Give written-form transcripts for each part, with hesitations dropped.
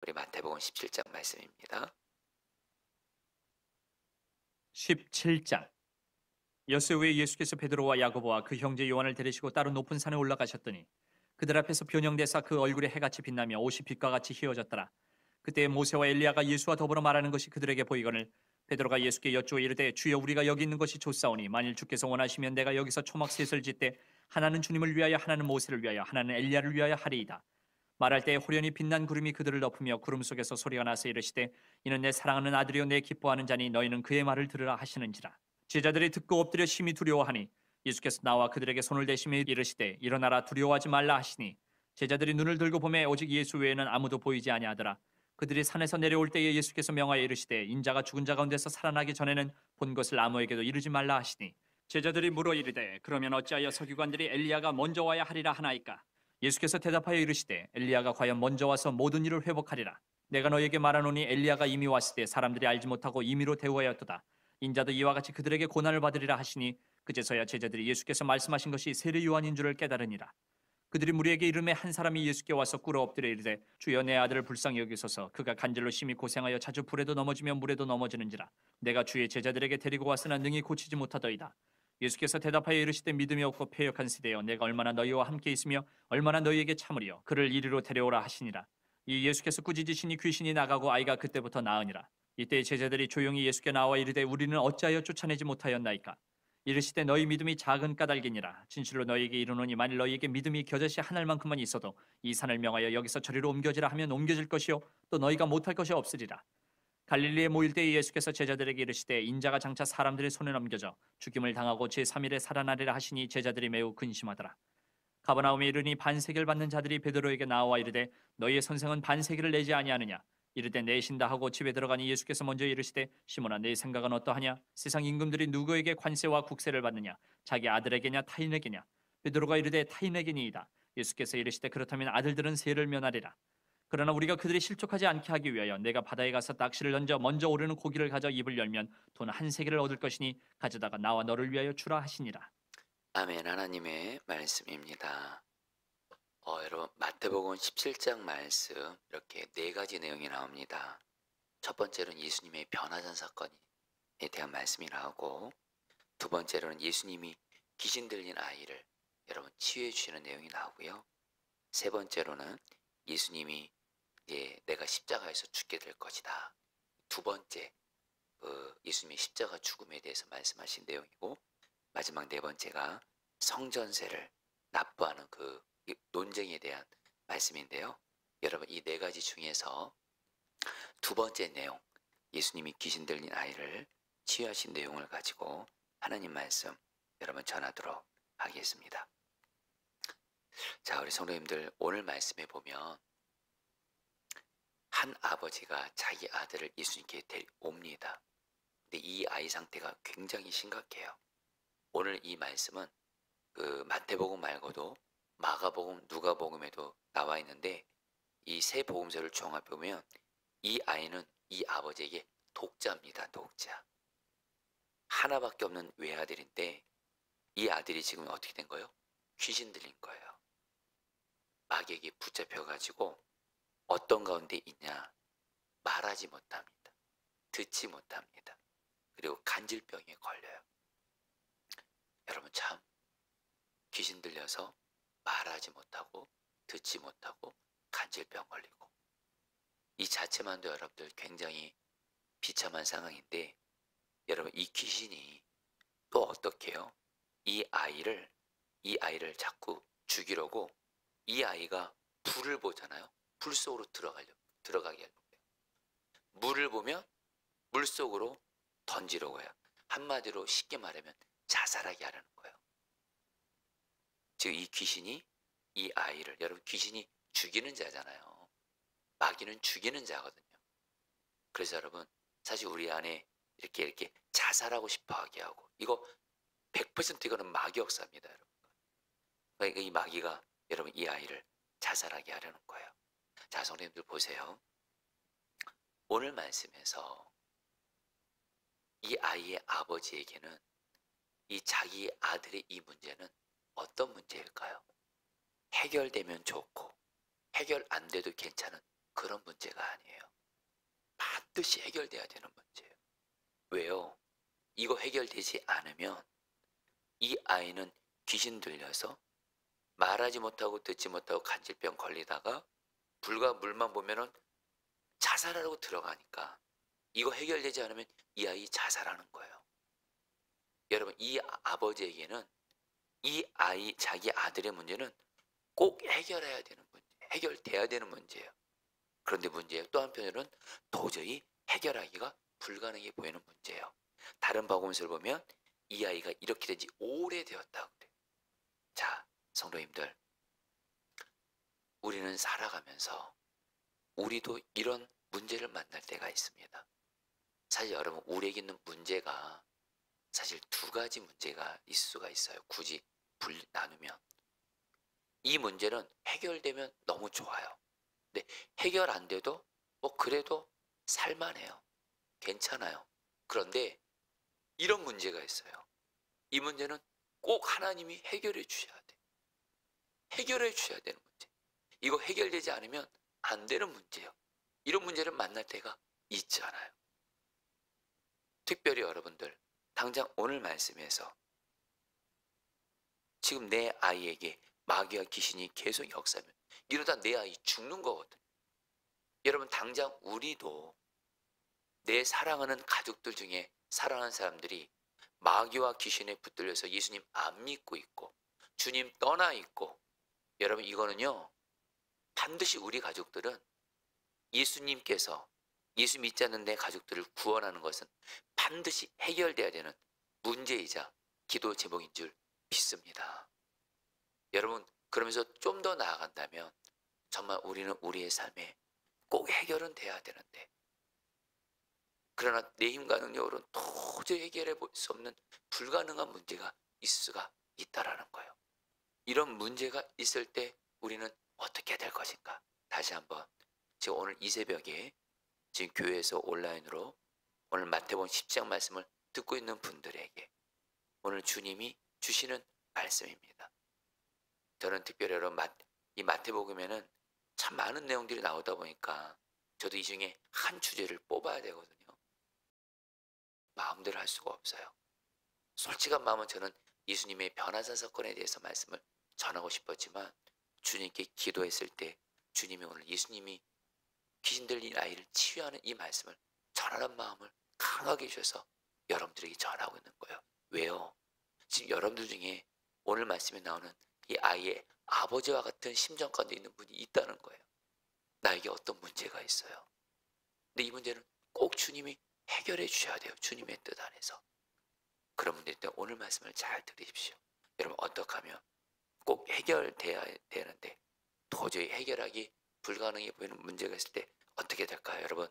우리 마태복음 17장 말씀입니다. 17장. 엿새 후에 예수께서 베드로와 야고보와 그 형제 요한을 데리시고 따로 높은 산에 올라가셨더니 그들 앞에서 변형되사 그 얼굴에 해같이 빛나며 옷이 빛과 같이 휘어졌더라. 그때 모세와 엘리야가 예수와 더불어 말하는 것이 그들에게 보이거늘 베드로가 예수께 여쭈어 이르되 주여 우리가 여기 있는 것이 좋사오니 만일 주께서 원하시면 내가 여기서 초막 셋을 짓되 하나는 주님을 위하여 하나는 모세를 위하여 하나는 엘리야를 위하여 하리이다. 말할 때에 호련히 빛난 구름이 그들을 덮으며 구름 속에서 소리가 나서 이르시되 이는 내 사랑하는 아들이요 내 기뻐하는 자니 너희는 그의 말을 들으라 하시는지라. 제자들이 듣고 엎드려 심히 두려워하니 예수께서 나와 그들에게 손을 대시며 이르시되 일어나라 두려워하지 말라 하시니 제자들이 눈을 들고 보매 오직 예수 외에는 아무도 보이지 아니하더라. 그들이 산에서 내려올 때에 예수께서 명하여 이르시되 인자가 죽은 자 가운데서 살아나기 전에는 본 것을 아무에게도 이르지 말라 하시니 제자들이 물어 이르되 그러면 어찌하여 서기관들이 엘리야가 먼저 와야 하리라 하나이까. 예수께서 대답하여 이르시되 엘리야가 과연 먼저 와서 모든 일을 회복하리라. 내가 너에게 말하노니 엘리야가 이미 왔을 때 사람들이 알지 못하고 임의로 대우하였도다. 인자도 이와 같이 그들에게 고난을 받으리라 하시니 그제서야 제자들이 예수께서 말씀하신 것이 세례 요한인 줄을 깨달으니라. 그들이 무리에게 이름에 한 사람이 예수께 와서 꿇어 엎드려 이르되 주여 내 아들을 불쌍히 여기소서 그가 간질로 심히 고생하여 자주 불에도 넘어지며 물에도 넘어지는지라. 내가 주의 제자들에게 데리고 왔으나 능히 고치지 못하더이다. 예수께서 대답하여 이르시되 믿음이 없고 패역한 세대여 내가 얼마나 너희와 함께 있으며 얼마나 너희에게 참으리요 그를 이리로 데려오라 하시니라. 이 예수께서 꾸짖으시니 귀신이 나가고 아이가 그때부터 나으니라. 이때 제자들이 조용히 예수께 나와 이르되 우리는 어찌하여 쫓아내지 못하였나이까. 이르시되 너희 믿음이 작은 까닭이니라. 진실로 너희에게 이르노니 만일 너희에게 믿음이 겨자씨 한 알만큼만 있어도 이 산을 명하여 여기서 저리로 옮겨지라 하면 옮겨질 것이요 또 너희가 못할 것이 없으리라. 갈릴리에 모일 때에 예수께서 제자들에게 이르시되 인자가 장차 사람들의 손에 넘겨져 죽임을 당하고 제3일에 살아나리라 하시니 제자들이 매우 근심하더라. 가버나움에 이르니 반세계를 받는 자들이 베드로에게 나와 이르되 너희의 선생은 반세계를 내지 아니하느냐. 이르되 내신다 하고 집에 들어가니 예수께서 먼저 이르시되 시몬아 내 생각은 어떠하냐. 세상 임금들이 누구에게 관세와 국세를 받느냐. 자기 아들에게냐 타인에게냐. 베드로가 이르되 타인에게니이다. 예수께서 이르시되 그렇다면 아들들은 세를 면하리라. 그러나 우리가 그들이 실족하지 않게 하기 위하여 내가 바다에 가서 낚시를 던져 먼저 오르는 고기를 가져 입을 열면 돈 한 세계를 얻을 것이니 가져다가 나와 너를 위하여 주라 하시니라. 아멘. 하나님의 말씀입니다. 여러분 마태복음 17장 말씀 이렇게 네 가지 내용이 나옵니다. 첫 번째로는 예수님의 변화산 사건에 대한 말씀이 나오고 두 번째로는 예수님이 귀신 들린 아이를 여러분 치유해 주시는 내용이 나오고요. 세 번째로는 예수님이 내가 십자가에서 죽게 될 것이다. 두 번째 예수님의 십자가 죽음에 대해서 말씀하신 내용이고 마지막 네 번째가 성전세를 납부하는 그 논쟁에 대한 말씀인데요. 여러분 이 네 가지 중에서 두 번째 내용 예수님이 귀신 들린 아이를 치유하신 내용을 가지고 하나님 말씀 여러분 전하도록 하겠습니다. 자, 우리 성도님들 오늘 말씀에 보면 한 아버지가 자기 아들을 예수님께 데려옵니다. 근데 이 아이 상태가 굉장히 심각해요. 오늘 이 말씀은 그 마태복음 말고도 마가복음, 누가복음에도 나와 있는데 이 세 복음서를 종합해 보면 이 아이는 이 아버지에게 독자입니다. 독자. 하나밖에 없는 외아들인데 이 아들이 지금 어떻게 된 거예요? 귀신 들린 거예요. 마귀에게 붙잡혀가지고 어떤 가운데 있냐? 말하지 못합니다. 듣지 못합니다. 그리고 간질병에 걸려요. 여러분 참 귀신 들려서 말하지 못하고 듣지 못하고 간질병 걸리고 이 자체만도 여러분들 굉장히 비참한 상황인데 여러분 이 귀신이 또 어떻게 해요? 이 아이를 자꾸 죽이려고 이 아이가 불을 보잖아요. 불 속으로 들어가게 하려고 해요. 물을 보면 물 속으로 던지려고 해요. 한마디로 쉽게 말하면 자살하게 하려는 거예요. 즉 이 귀신이 이 아이를 여러분 귀신이 죽이는 자잖아요. 마귀는 죽이는 자거든요. 그래서 여러분 사실 우리 안에 이렇게 자살하고 싶어 하게 하고 이거 100% 이거는 마귀 역사입니다. 여러분. 그러니까 이 마귀가 여러분 이 아이를 자살하게 하려는 거예요. 자, 성도님들 보세요. 오늘 말씀에서 이 아이의 아버지에게는 이 자기 아들의 이 문제는 어떤 문제일까요? 해결되면 좋고 해결 안 돼도 괜찮은 그런 문제가 아니에요. 반드시 해결돼야 되는 문제예요. 왜요? 이거 해결되지 않으면 이 아이는 귀신 들려서 말하지 못하고 듣지 못하고 간질병 걸리다가 불과 물만 보면은 자살하려고 들어가니까 이거 해결되지 않으면 이 아이 자살하는 거예요. 여러분, 이 아버지에게는 이 아이, 자기 아들의 문제는 꼭 해결해야 되는 문제, 해결돼야 되는 문제예요. 그런데 문제예요. 또 한편으로는 도저히 해결하기가 불가능해 보이는 문제예요. 다른 복음서를 보면 이 아이가 이렇게 된 지 오래되었다고 그래요. 자, 성도님들, 우리는 살아가면서 우리도 이런 문제를 만날 때가 있습니다. 사실 여러분, 우리에게 있는 문제가 사실 두 가지 문제가 있을 수가 있어요. 굳이 나누면. 이 문제는 해결되면 너무 좋아요. 근데 해결 안 돼도 그래도 살만해요. 괜찮아요. 그런데 이런 문제가 있어요. 이 문제는 꼭 하나님이 해결해 주셔야 돼. 해결해 주셔야 되는 문제. 이거 해결되지 않으면 안 되는 문제예요. 이런 문제를 만날 때가 있잖아요. 특별히 여러분들, 당장 오늘 말씀에서 지금 내 아이에게 마귀와 귀신이 계속 역사하면 이러다 내 아이 죽는 거거든. 여러분, 당장 우리도 내 사랑하는 가족들 중에 사랑하는 사람들이 마귀와 귀신에 붙들려서 예수님 안 믿고 있고 주님 떠나 있고, 여러분, 이거는요, 반드시 우리 가족들은 예수님께서 예수 믿지 않는 내 가족들을 구원하는 것은 반드시 해결돼야 되는 문제이자 기도 제목인 줄 믿습니다. 여러분, 그러면서 좀 더 나아간다면 정말 우리는 우리의 삶에 꼭 해결은 돼야 되는데, 그러나 내 힘과 능력으로는 도저히 해결해 볼 수 없는 불가능한 문제가 있을 수가 있다라는 거예요. 이런 문제가 있을 때 우리는 어떻게 될 것인가? 다시 한번, 지금 오늘 이 새벽에 지금 교회에서 온라인으로 오늘 마태복음 10장 말씀을 듣고 있는 분들에게 오늘 주님이 주시는 말씀입니다. 저는 특별히 여러분, 이 마태복음에는 참 많은 내용들이 나오다 보니까 저도 이 중에 한 주제를 뽑아야 되거든요. 마음대로 할 수가 없어요. 솔직한 마음은 저는 예수님의 변화산 사건에 대해서 말씀을 전하고 싶었지만, 주님께 기도했을 때 주님이 오늘 예수님이 귀신 들린 아이를 치유하는 이 말씀을 전하는 마음을 강하게 주셔서 여러분들에게 전하고 있는 거예요. 왜요? 지금 여러분들 중에 오늘 말씀에 나오는 이 아이의 아버지와 같은 심정 가운데 있는 분이 있다는 거예요. 나에게 어떤 문제가 있어요. 근데 이 문제는 꼭 주님이 해결해 주셔야 돼요. 주님의 뜻 안에서. 그런 분들 때 오늘 말씀을 잘 들으십시오. 여러분, 어떻게 하면 꼭 해결돼야 되는데 도저히 해결하기 불가능해 보이는 문제가 있을 때 어떻게 될까요? 여러분,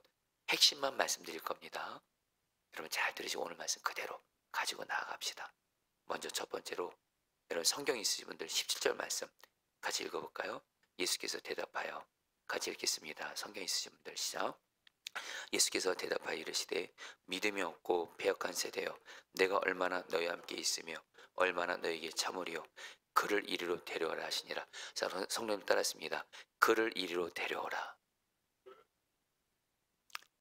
핵심만 말씀드릴 겁니다. 여러분 잘 들으시고 오늘 말씀 그대로 가지고 나아갑시다. 먼저 첫 번째로, 여러분 성경 있으신 분들 17절 말씀 같이 읽어볼까요? 예수께서 대답하여, 같이 읽겠습니다. 성경 있으신 분들 시작. 예수께서 대답하여 이르시되 믿음이 없고 패역한 세대여, 내가 얼마나 너희와 함께 있으며 얼마나 너희에게 참으리요. 그를 이리로 데려오라 하시니라. 자, 성도님 따랐습니다. 그를 이리로 데려오라.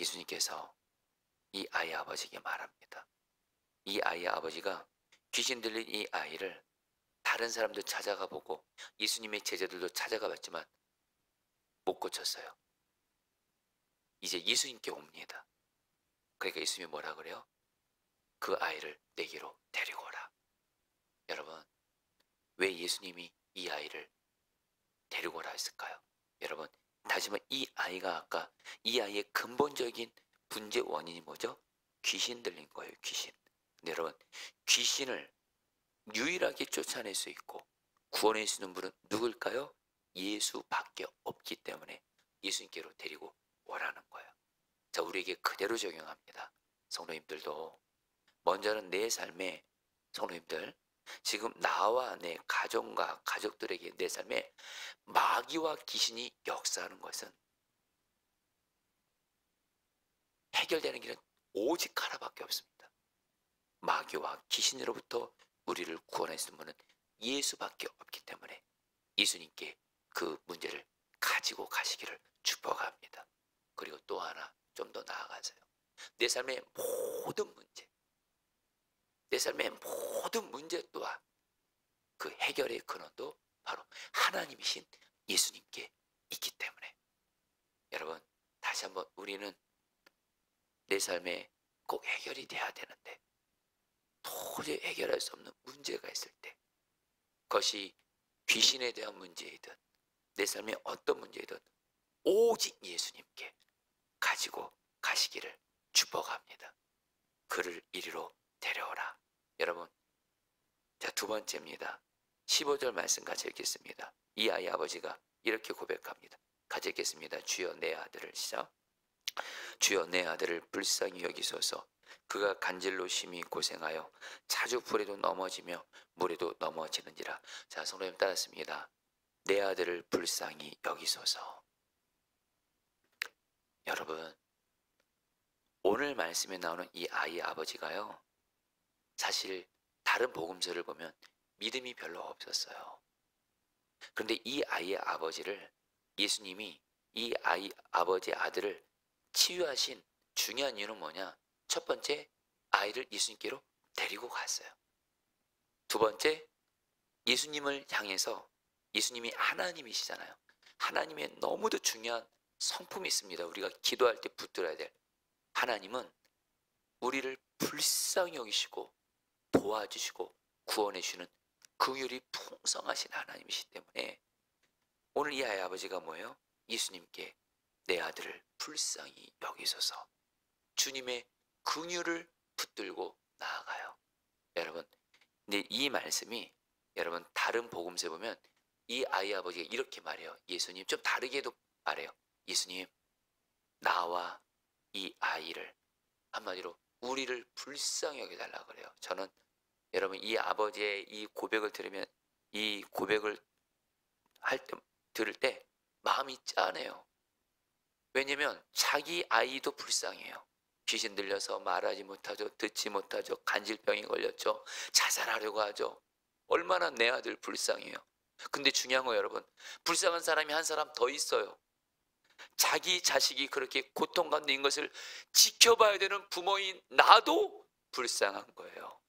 예수님께서 이 아이의 아버지에게 말합니다. 이 아이의 아버지가 귀신 들린 이 아이를 다른 사람도 찾아가 보고 예수님의 제자들도 찾아가 봤지만 못 고쳤어요. 이제 예수님께 옵니다. 그러니까 예수님이 뭐라 그래요? 그 아이를 내게로 데리고 오라. 여러분, 왜 예수님이 이 아이를 데리고 오라 했을까요? 여러분, 다시 한번, 이 아이가 아까 이 아이의 근본적인 문제 원인이 뭐죠? 귀신 들린 거예요. 귀신. 근데 여러분, 귀신을 유일하게 쫓아낼 수 있고 구원할 수 있는 분은 누굴까요? 예수밖에 없기 때문에 예수님께로 데리고 오라는 거예요. 자, 우리에게 그대로 적용합니다. 성도님들도 먼저는 내 삶에, 성도님들, 지금 나와 내 가정과 가족들에게 내 삶에 마귀와 귀신이 역사하는 것은 해결되는 길은 오직 하나밖에 없습니다. 마귀와 귀신으로부터 우리를 구원할 수 있는 분은 예수밖에 없기 때문에 예수님께 그 문제를 가지고 가시기를 축복합니다. 그리고 또 하나 좀 더 나아가서요. 내 삶의 모든 문제, 내 삶의 모든 문제 또한 그 해결의 근원도 바로 하나님이신 예수님께 있기 때문에 여러분 다시 한번 우리는 내 삶에 꼭 해결이 돼야 되는데 도저히 해결할 수 없는 문제가 있을 때 그것이 귀신에 대한 문제이든 내 삶의 어떤 문제이든 오직 예수님께 가지고 가시기를 축복합니다. 그를 이리로 데려오라. 여러분, 자, 두 번째입니다. 15절 말씀 같이 읽겠습니다. 이 아이 아버지가 이렇게 고백합니다. 같이 읽겠습니다. 주여 내 아들을 시작. 주여 내 아들을 불쌍히 여기소서. 그가 간질로 심히 고생하여 자주 불에도 넘어지며 물에도 넘어지는지라. 자, 성도님 따랐습니다. 내 아들을 불쌍히 여기소서. 여러분, 오늘 말씀에 나오는 이 아이의 아버지가요, 사실 다른 복음서를 보면 믿음이 별로 없었어요. 그런데 이 아이의 아버지를 예수님이 이 아이 아버지의 아들을 치유하신 중요한 이유는 뭐냐? 첫 번째, 아이를 예수님께로 데리고 갔어요. 두 번째, 예수님을 향해서, 예수님이 하나님이시잖아요. 하나님의 너무도 중요한 성품이 있습니다. 우리가 기도할 때 붙들어야 될. 하나님은 우리를 불쌍히 여기시고 도와주시고 구원해 주시는 긍휼이 풍성하신 하나님이시기 때문에 오늘 이 아이 아버지가 뭐예요? 예수님께 내 아들을 불쌍히 여기소서. 주님의 긍휼을 붙들고 나아가요. 여러분, 근데 이 말씀이 여러분 다른 복음서에 보면 이 아이 아버지가 이렇게 말해요. 예수님, 좀 다르게도 말해요. 예수님, 나와 이 아이를, 한마디로 우리를 불쌍히 여겨달라 그래요. 저는 여러분 이 아버지의 이 고백을 들으면, 이 고백을 들을 때 마음이 짠해요. 왜냐면 자기 아이도 불쌍해요. 귀신 들려서 말하지 못하죠. 듣지 못하죠. 간질병이 걸렸죠. 자살하려고 하죠. 얼마나 내 아들 불쌍해요. 근데 중요한 거 여러분, 불쌍한 사람이 한 사람 더 있어요. 자기 자식이 그렇게 고통 가운데 있는 것을 지켜봐야 되는 부모인 나도 불쌍한 거예요.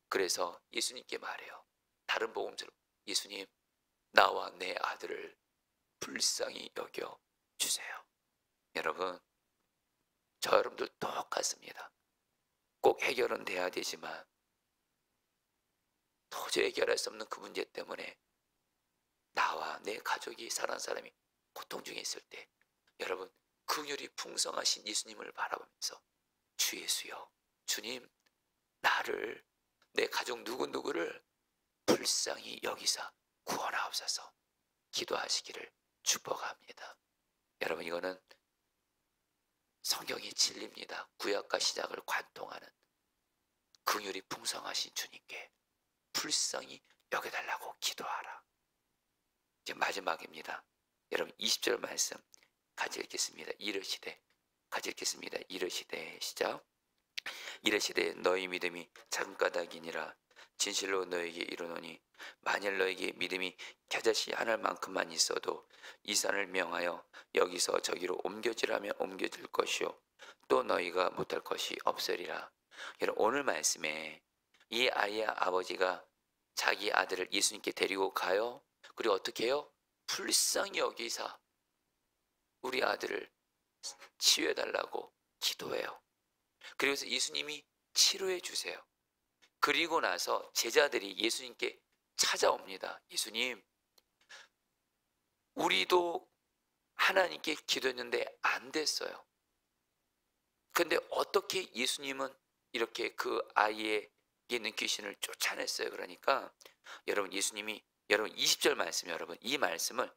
그래서 예수님께 말해요. 다른 복음처럼 예수님, 나와 내 아들을 불쌍히 여겨 주세요. 여러분, 저 여러분들 똑같습니다. 꼭 해결은 돼야 되지만 도저히 해결할 수 없는 그 문제 때문에 나와 내 가족이, 사랑하는 사람이 고통 중에 있을 때 여러분, 긍휼이 풍성하신 예수님을 바라보면서 주 예수여, 주님, 나를, 내 가족 누구누구를 불쌍히 여기사 구원하옵소서 기도하시기를 축복합니다. 여러분, 이거는 성경의 진리입니다. 구약과 신약을 관통하는 긍휼이 풍성하신 주님께 불쌍히 여겨달라고 기도하라. 이제 마지막입니다. 여러분 20절 말씀 같이 읽겠습니다. 이르시되, 같이 읽겠습니다. 이르시되, 시작. 이르시되 너희 믿음이 작은 까닭이니라. 진실로 너에게 이르노니 만일 너에게 믿음이 겨자씨 하늘만큼만 있어도 이 산을 명하여 여기서 저기로 옮겨지라면 옮겨질 것이요 또 너희가 못할 것이 없으리라. 여러분, 오늘 말씀에 이 아이의 아버지가 자기 아들을 예수님께 데리고 가요. 그리고 어떻게 해요? 불쌍히 여기사 우리 아들을 치유해달라고 기도해요. 그래서 예수님이 치료해 주세요. 그리고 나서 제자들이 예수님께 찾아옵니다. 예수님, 우리도 하나님께 기도했는데 안 됐어요. 근데 어떻게 예수님은 이렇게 그 아이에게 있는 귀신을 쫓아냈어요? 그러니까 여러분, 예수님이, 여러분 20절 말씀, 여러분 이 말씀을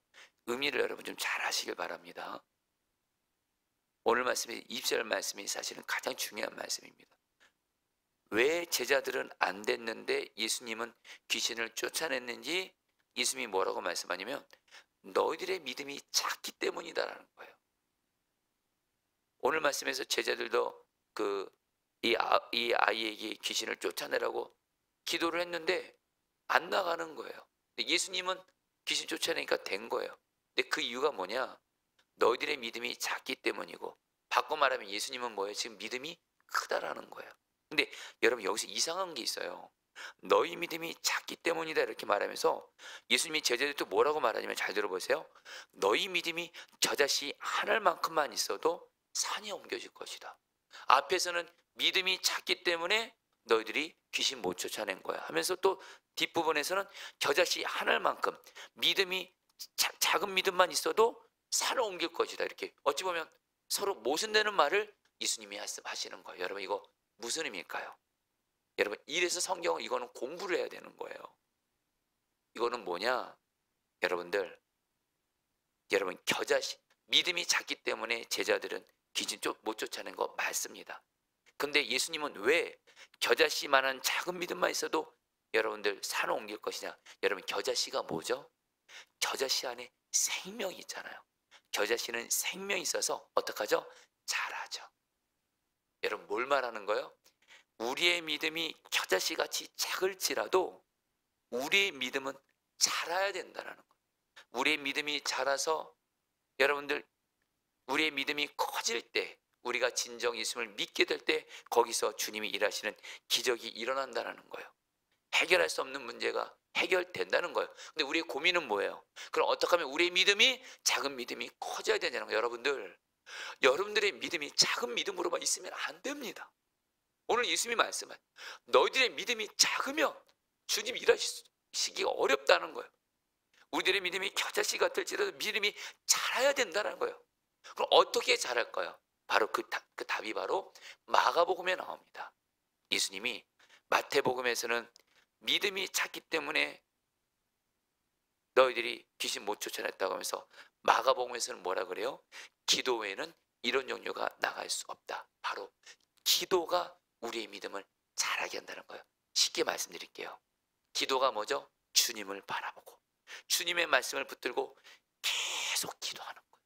의미를 여러분 좀 잘 하시길 바랍니다. 오늘 말씀이 20절 말씀이 사실은 가장 중요한 말씀입니다. 왜 제자들은 안 됐는데 예수님은 귀신을 쫓아냈는지 예수님이 뭐라고 말씀하냐면 너희들의 믿음이 작기 때문이다라는 거예요. 오늘 말씀에서 제자들도 이 아이에게 귀신을 쫓아내라고 기도를 했는데 안 나가는 거예요. 예수님은 귀신 쫓아내니까 된 거예요. 근데 그 이유가 뭐냐? 너희들의 믿음이 작기 때문이고, 바꿔 말하면 예수님은 뭐예요? 지금 믿음이 크다라는 거예요. 근데 여러분 여기서 이상한 게 있어요. 너희 믿음이 작기 때문이다 이렇게 말하면서 예수님이 제자들 또 뭐라고 말하냐면, 잘 들어보세요. 너희 믿음이 겨자씨 하늘만큼만 있어도 산이 옮겨질 것이다. 앞에서는 믿음이 작기 때문에 너희들이 귀신 못 쫓아낸 거야 하면서, 또 뒷부분에서는 겨자씨 하늘만큼 믿음이 작은 믿음만 있어도 산을 옮길 것이다. 이렇게 어찌 보면 서로 모순되는 말을 예수님이 하시는 거예요. 여러분 이거 무슨 의미일까요? 여러분 이래서 성경은 이거는 공부를 해야 되는 거예요. 이거는 뭐냐? 여러분들, 여러분 겨자씨 믿음이 작기 때문에 제자들은 귀신 못 쫓아낸 거 맞습니다. 근데 예수님은 왜 겨자씨만한 작은 믿음만 있어도 여러분들 산을 옮길 것이냐? 여러분 겨자씨가 뭐죠? 겨자씨 안에 생명이 있잖아요. 겨자씨는 생명이 있어서 어떡하죠? 자라죠. 여러분 뭘 말하는 거예요? 우리의 믿음이 겨자씨 같이 작을지라도 우리의 믿음은 자라야 된다는 거예요. 우리의 믿음이 자라서 여러분들, 우리의 믿음이 커질 때, 우리가 진정 예수님을 믿게 될 때 거기서 주님이 일하시는 기적이 일어난다는 거예요. 해결할 수 없는 문제가 해결된다는 거예요. 근데 우리의 고민은 뭐예요? 그럼 어떻게 하면 우리의 믿음이, 작은 믿음이 커져야 되냐는 거예요. 여러분들의 믿음이 작은 믿음으로만 있으면 안 됩니다. 오늘 예수님이 말씀한 너희들의 믿음이 작으면 주님 일하시기가 어렵다는 거예요. 우리들의 믿음이 겨자씨 같을지라도 믿음이 자라야 된다는 거예요. 그럼 어떻게 자랄까요? 바로 그 답이 바로 마가복음에 나옵니다. 예수님이 마태복음에서는 믿음이 작기 때문에 너희들이 귀신 못 쫓아냈다고 하면서, 마가복음에서는 뭐라 그래요? 기도 외에는 이런 종류가 나갈 수 없다. 바로 기도가 우리의 믿음을 자라게 한다는 거예요. 쉽게 말씀드릴게요. 기도가 뭐죠? 주님을 바라보고 주님의 말씀을 붙들고 계속 기도하는 거예요.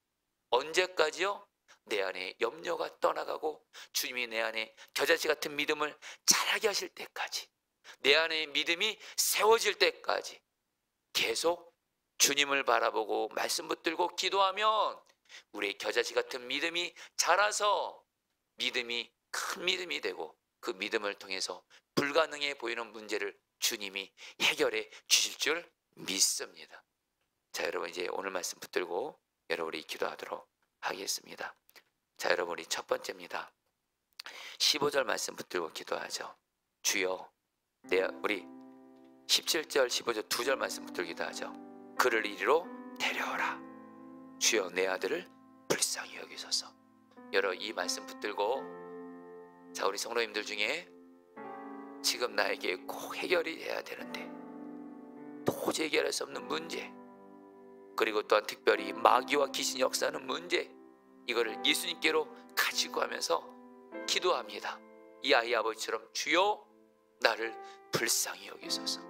언제까지요? 내 안에 염려가 떠나가고 주님이 내 안에 겨자씨 같은 믿음을 자라게 하실 때까지, 내 안에 믿음이 세워질 때까지 계속 주님을 바라보고 말씀 붙들고 기도하면 우리의 겨자씨 같은 믿음이 자라서 믿음이 큰 믿음이 되고, 그 믿음을 통해서 불가능해 보이는 문제를 주님이 해결해 주실 줄 믿습니다. 자, 여러분 이제 오늘 말씀 붙들고 여러분이 기도하도록 하겠습니다. 자, 여러분 우리 첫 번째입니다. 15절 말씀 붙들고 기도하죠. 주여, 우리 17절 15절 2절 말씀 붙들고 기도하죠. 그를 이리로 데려오라. 주여, 내 아들을 불쌍히 여기소서. 여러분 이 말씀 붙들고, 자, 우리 성도님들 중에 지금 나에게 꼭 해결이 돼야 되는데 도저히 해결할 수 없는 문제, 그리고 또한 특별히 마귀와 귀신이 역사하는 문제, 이거를 예수님께로 가지고 하면서 기도합니다. 이 아이 아버지처럼 주여 나를 불쌍히 여기소서.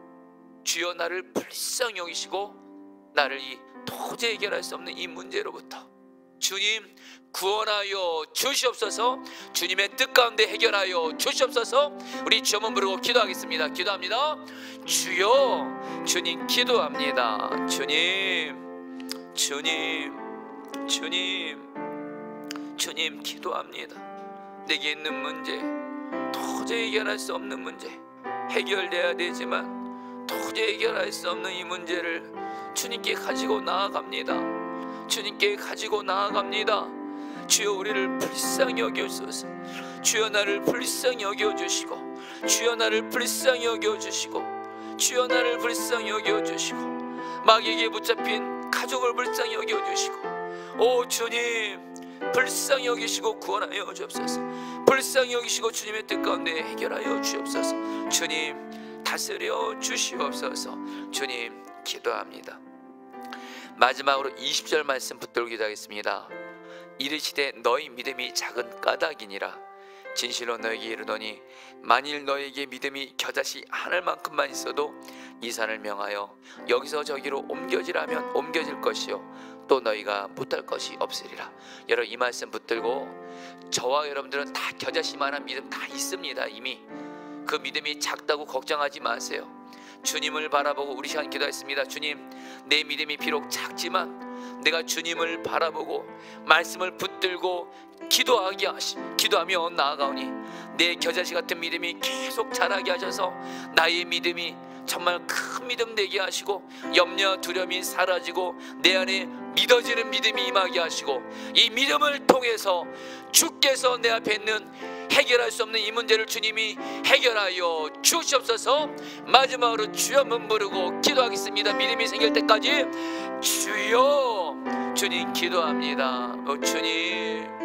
주여 나를 불쌍히 여기시고 나를 이 도저히 해결할 수 없는 이 문제로부터 주님 구원하여 주시옵소서. 주님의 뜻 가운데 해결하여 주시옵소서. 우리 주 한번 부르고 기도하겠습니다. 기도합니다. 주여, 주님 기도합니다. 주님, 주님, 주님, 주님 기도합니다. 내게 있는 문제, 도저히 해결할 수 없는 문제, 해결돼야 되지만 도저히 해결할 수 없는 이 문제를 주님께 가지고 나아갑니다. 주님께 가지고 나아갑니다. 주여 우리를 불쌍히 여겨주소서. 주여 나를 불쌍히 여겨주시고, 주여 나를 불쌍히 여겨주시고, 주여 나를 불쌍히 여겨주시고, 마귀에게 붙잡힌 가족을 불쌍히 여겨주시고, 오 주님 불쌍히 여기시고 구원하여 주옵소서. 불쌍히 여기시고 주님의 뜻 가운데 해결하여 주옵소서. 주님 다스려 주시옵소서. 주님 기도합니다. 마지막으로 20절 말씀 붙들고 기도하겠습니다. 이르시되 너희 믿음이 작은 까닭이니라. 진실로 너에게 이르노니 만일 너에게 믿음이 겨자씨 하늘만큼만 있어도 이 산을 명하여 여기서 저기로 옮겨지라면 옮겨질 것이요 또 너희가 못할 것이 없으리라. 여러분 이 말씀 붙들고, 저와 여러분들은 다 겨자씨만한 믿음 다 있습니다. 이미 그 믿음이 작다고 걱정하지 마세요. 주님을 바라보고 우리 시간 기도했습니다. 주님, 내 믿음이 비록 작지만 내가 주님을 바라보고 말씀을 붙들고 기도하며 나아가오니 내 겨자씨 같은 믿음이 계속 자라게 하셔서 나의 믿음이 정말 큰 믿음 되게 하시고 염려 두려움이 사라지고 내 안에 믿어지는 믿음이 임하게 하시고 이 믿음을 통해서 주께서 내 앞에 있는 해결할 수 없는 이 문제를 주님이 해결하여 주시옵소서. 마지막으로 주여 한번 부르고 기도하겠습니다. 믿음이 생길 때까지 주여. 주님 기도합니다. 주님